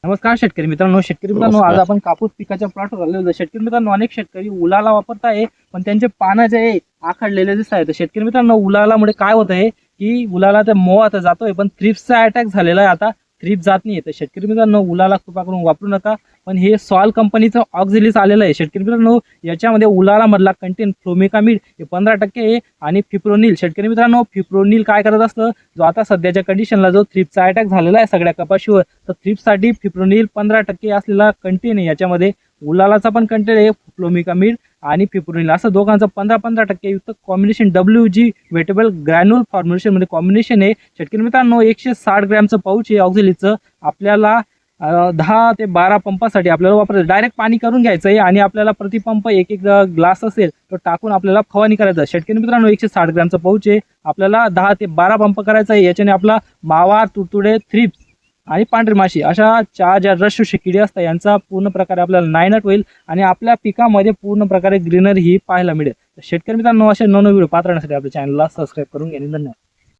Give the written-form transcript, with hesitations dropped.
नमस्कार शेतकरी मित्रांनो. आज आपण कापूस पिकाच्या प्लॉटवर आलेलो आहोत. शेतकरी मित्रांनो, अनेक शेतकरी उलाला वापरत आहे, पण त्यांचे पानं जे आहे आखडलेले दिसत आहेत. शेतकरी मित्रांनो, उलालामुळे काय होत आहे की उलाला ते मोह आता जातोय, पण थ्रिप्सचा अटॅक झालेला आहे. आता थ्रिप्स जात नाही. तर शेतकरी मित्रांनो, उलाला कृपा करून वापरू नका. पण हे सॉल कंपनीचं ऑक्झिलिस आलेलं आहे. शेतकरी मित्रांनो, याच्यामध्ये उलाला मधला कंटेंट फ्लोमिकामिड हे 15% आहे आणि फिप्रोनिल. शेतकरी मित्रांनो, फिप्रोनिल काय करत असतं, जो आता सध्याच्या कंडिशनला जो थ्रिप्सचा अटॅक झालेला आहे सगळ्या कपाशीवर, तर थ्रिप्ससाठी फिप्रोनिल 15% असलेला कंटेन आहे याच्यामध्ये. उलालाचा पण कंटेन आहे फ्लोमिकामिड आणि फिप्रोनिल, असं दोघांचं 15-15% युक्त combination WG wettable granule formulation मध्ये कॉम्बिनेशन आहे. शेतकरी मित्रांनो, 160 ग्रॅमचं पाऊच आहे ऑक्झिलिसचं. आपल्याला 10 ते 12 पंपासाठी आपल्याला वापरायचं. डायरेक्ट पाणी करून घ्यायचं आहे आणि आपल्याला प्रतिपंप एक ग्लास असेल तो टाकून आपल्याला फवारणी करायचं. शेतकरी मित्रांनो, 160 ग्रॅमचं पाऊच आहे. आपल्याला 10 ते 12 पंप करायचा आहे. याच्याने आपला मावा, तुडतुडे, थ्रिप्स आणि पांढरी माशी अशा 4 ज्या रसशोषक किडे असतात यांचा पूर्ण प्रकारे आपल्याला नायनाट होईल आणि आपल्या पिकामध्ये पूर्ण प्रकारे ग्रीनरी ही पाहायला मिळेल. शेतकरी मित्रांनो, असे नवनवीन व्हिडिओ पाहत राहण्यासाठी आपल्या चॅनलला सबस्क्राईब करून घ्या. धन्यवाद.